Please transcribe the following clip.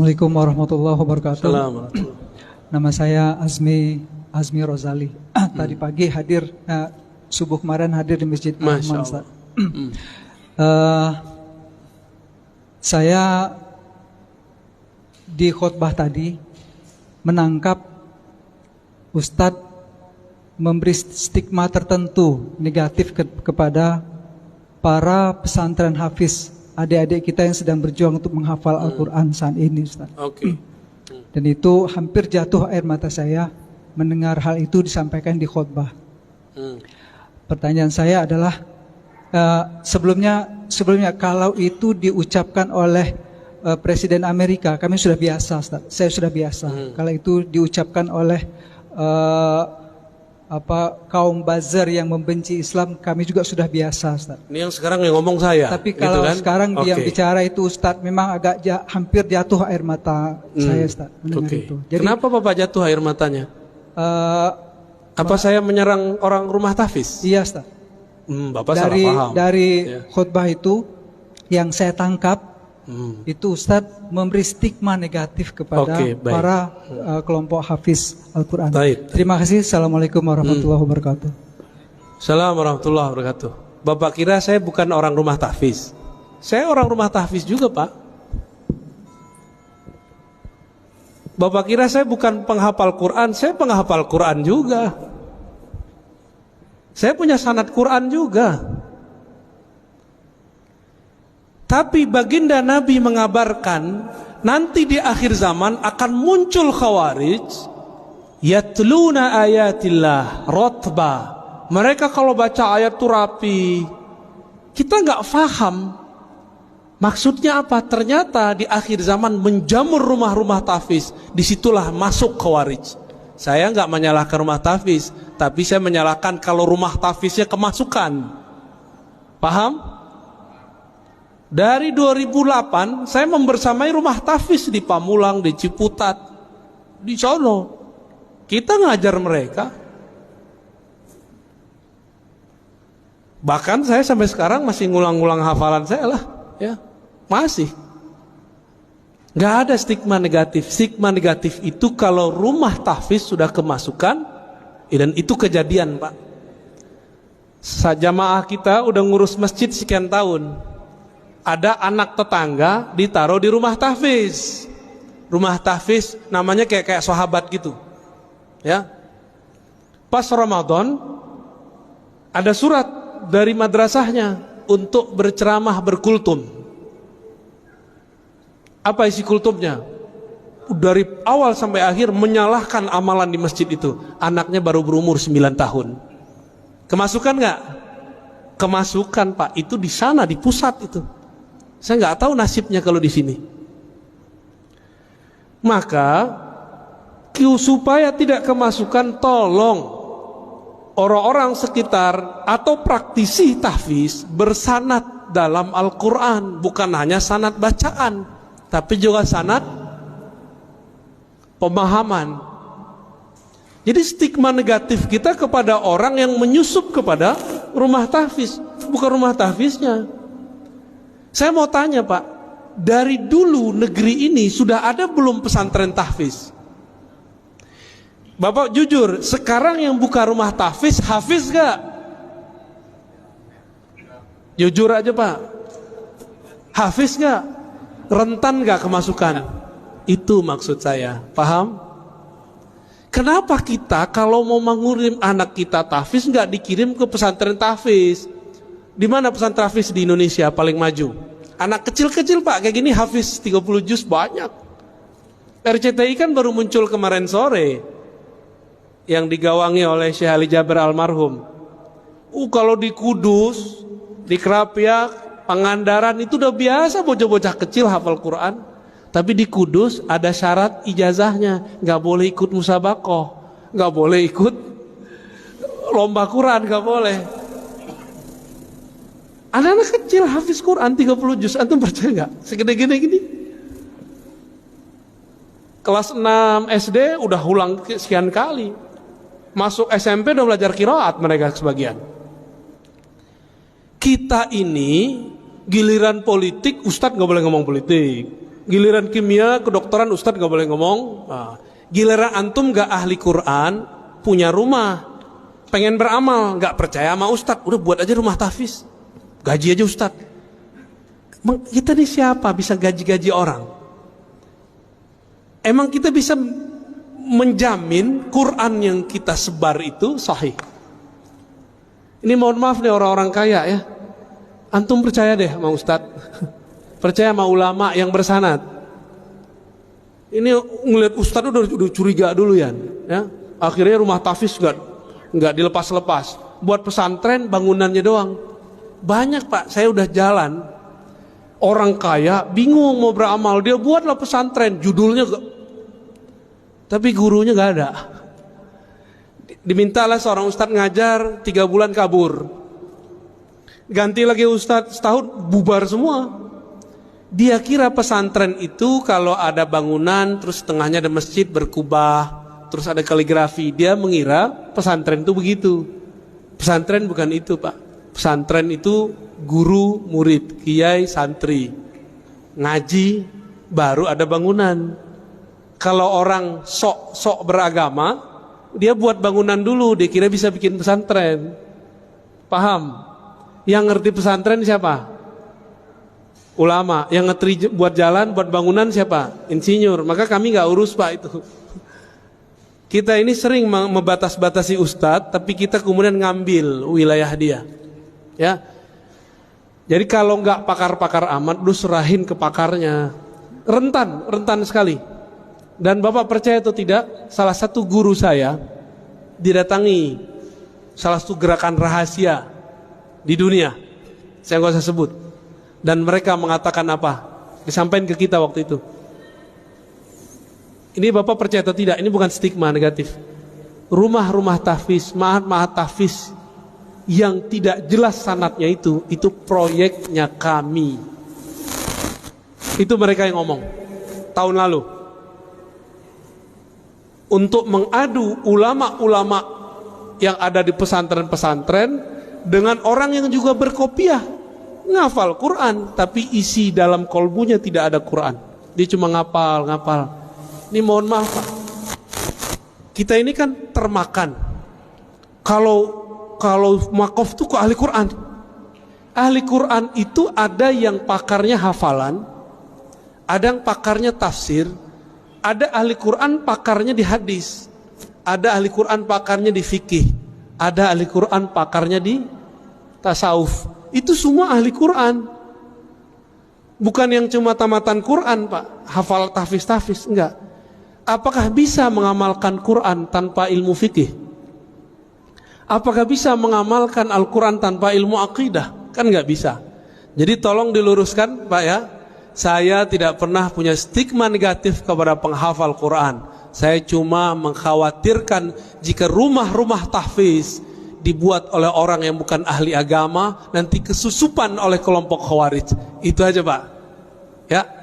Assalamualaikum warahmatullahi wabarakatuh. Assalamualaikum. Nama saya Azmi Rozali. Tadi pagi hadir, subuh kemarin hadir di Masjid Rahman, Ustaz. Saya di khutbah tadi menangkap Ustadz memberi stigma tertentu negatif kepada para pesantren hafiz, adik-adik kita yang sedang berjuang untuk menghafal Al-Quran saat ini, Ustaz. Oke. Dan itu hampir jatuh air mata saya mendengar hal itu disampaikan di khutbah. Pertanyaan saya adalah, sebelumnya kalau itu diucapkan oleh Presiden Amerika, kami sudah biasa, Ustaz. Saya sudah biasa. Kalau itu diucapkan oleh kaum buzzer yang membenci Islam, kami juga sudah biasa, Ustaz. Ini yang sekarang yang ngomong saya. Tapi kalau gitu kan? sekarang dia bicara itu, Ustaz, memang agak hampir jatuh air mata saya, Ustaz, mendengar itu. Jadi, kenapa Bapak jatuh air matanya? Apa saya menyerang orang rumah tahfiz? Iya, Ustaz. Bapak salah paham. Dari khutbah itu yang saya tangkap, itu Ustadz memberi stigma negatif kepada para kelompok hafiz Al-Quran. Terima kasih. Assalamualaikum warahmatullahi wabarakatuh. Assalamualaikum warahmatullahi wabarakatuh. Bapak kira saya bukan orang rumah tahfiz? Saya orang rumah tahfiz juga, Pak. Bapak kira saya bukan penghafal Quran? Saya penghafal Quran juga. Saya punya sanad Quran juga. Tapi baginda Nabi mengabarkan nanti di akhir zaman akan muncul khawarij yatluna ayatillah rotba. Mereka kalau baca ayat itu rapi. Kita nggak paham maksudnya apa. Ternyata di akhir zaman menjamur rumah-rumah tahfiz. Disitulah masuk khawarij. Saya nggak menyalahkan rumah tahfiz, tapi saya menyalahkan kalau rumah tahfiznya kemasukan. Paham? Dari 2008 saya membersamai rumah tahfiz di Pamulang, di Ciputat, di sono. Kita ngajar mereka. Bahkan saya sampai sekarang masih ngulang-ngulang hafalan saya lah, ya. Masih. Nggak ada stigma negatif. Stigma negatif itu kalau rumah tahfiz sudah kemasukan, dan itu kejadian, Pak. Jamaah kita udah ngurus masjid sekian tahun. Ada anak tetangga ditaruh di rumah tahfiz. Rumah tahfiz namanya kayak sahabat gitu. Ya. Pas Ramadan ada surat dari madrasahnya untuk berceramah berkultum. Apa isi kultumnya? Dari awal sampai akhir menyalahkan amalan di masjid itu. Anaknya baru berumur 9 tahun. Kemasukan nggak? Kemasukan, Pak. Itu di sana, di pusat itu. Saya nggak tahu nasibnya kalau di sini. Maka supaya tidak kemasukan, tolong orang-orang sekitar atau praktisi tahfiz bersanad dalam Al-Quran, bukan hanya sanad bacaan, tapi juga sanad pemahaman. Jadi stigma negatif kita kepada orang yang menyusup kepada rumah tahfiz, bukan rumah tahfiznya. Saya mau tanya, Pak, dari dulu negeri ini sudah ada belum pesantren tahfiz? Bapak jujur, sekarang yang buka rumah tahfiz, hafiz gak? Jujur aja, Pak. Hafiz gak? Rentan gak kemasukan? Itu maksud saya, paham? Kenapa kita kalau mau mengirim anak kita tahfiz gak dikirim ke pesantren tahfiz? Di mana pesantren tahfiz di Indonesia paling maju? Anak kecil-kecil, Pak, kayak gini hafiz 30 juz banyak. RCTI kan baru muncul kemarin sore yang digawangi oleh Syekh Ali Jaber almarhum. Kalau di Kudus, di Kerapiak, Pangandaran itu udah biasa bocah-bocah kecil hafal Quran. Tapi di Kudus ada syarat ijazahnya, nggak boleh ikut musabaqah, nggak boleh ikut lomba Quran, nggak boleh. Anak-anak kecil hafiz Quran 30 juz, antum percaya nggak? Segede-gede gini. Kelas 6 SD udah ulang sekian kali. Masuk SMP udah belajar qiraat mereka sebagian. Kita ini giliran politik, Ustadz nggak boleh ngomong politik, Giliran kimia, kedokteran, Ustadz gak boleh ngomong. Giliran antum gak ahli Quran, punya rumah, pengen beramal, gak percaya sama Ustadz, udah buat aja rumah tahfiz, gaji aja Ustadz. Kita nih siapa bisa gaji-gaji orang? Emang kita bisa menjamin Quran yang kita sebar itu sahih? Ini mohon maaf nih orang-orang kaya ya, antum percaya deh sama Ustadz, percaya sama ulama yang bersanad. Ini ngeliat Ustadz udah curiga dulu ya. Akhirnya rumah tahfiz nggak dilepas-lepas, buat pesantren bangunannya doang. Banyak Pak, saya udah jalan, orang kaya bingung mau beramal, dia buatlah pesantren, judulnya tapi gurunya gak ada. Dimintalah seorang ustadz ngajar 3 bulan kabur, ganti lagi ustadz setahun bubar semua. Dia kira pesantren itu kalau ada bangunan terus tengahnya ada masjid berkubah, terus ada kaligrafi, dia mengira pesantren itu begitu. Pesantren bukan itu Pak. Pesantren itu guru, murid, kiai, santri, ngaji, baru ada bangunan. Kalau orang sok beragama, dia buat bangunan dulu, dia kira bisa bikin pesantren. Paham? Yang ngerti pesantren siapa? Ulama. Yang ngerti buat jalan, buat bangunan siapa? Insinyur. Maka kami gak urus Pak itu. Kita ini sering membatas-batasi ustadz, tapi kita kemudian ngambil wilayah dia. Ya. Jadi kalau nggak pakar-pakar amat, lu serahin ke pakarnya. Rentan sekali. Dan Bapak percaya atau tidak, salah satu guru saya didatangi salah satu gerakan rahasia di dunia, saya nggak usah sebut, dan mereka mengatakan apa, disampaikan ke kita waktu itu. Ini Bapak percaya atau tidak, ini bukan stigma negatif. Rumah-rumah tahfiz, ma'had tahfiz yang tidak jelas sanadnya itu proyeknya kami. Itu mereka yang ngomong tahun lalu. Untuk mengadu ulama-ulama yang ada di pesantren-pesantren dengan orang yang juga berkopiah, ngafal Quran, tapi isi dalam kolbunya tidak ada Quran. Dia cuma ngapal. Ini mohon maaf Pak, kita ini kan termakan. Kalau makof itu ke ahli Quran. Ahli Quran itu ada yang pakarnya hafalan, ada yang pakarnya tafsir, ada ahli Quran pakarnya di hadis, ada ahli Quran pakarnya di fikih, ada ahli Quran pakarnya di tasawuf. Itu semua ahli Quran. Bukan yang cuma tamatan Quran Pak, hafal tahfiz, enggak. Apakah bisa mengamalkan Quran tanpa ilmu fikih? Apakah bisa mengamalkan Al-Quran tanpa ilmu akidah? Kan enggak bisa. Jadi tolong diluruskan Pak ya. Saya tidak pernah punya stigma negatif kepada penghafal Quran. Saya cuma mengkhawatirkan jika rumah-rumah tahfiz dibuat oleh orang yang bukan ahli agama, nanti kesusupan oleh kelompok Khawarij. Itu aja Pak. Ya.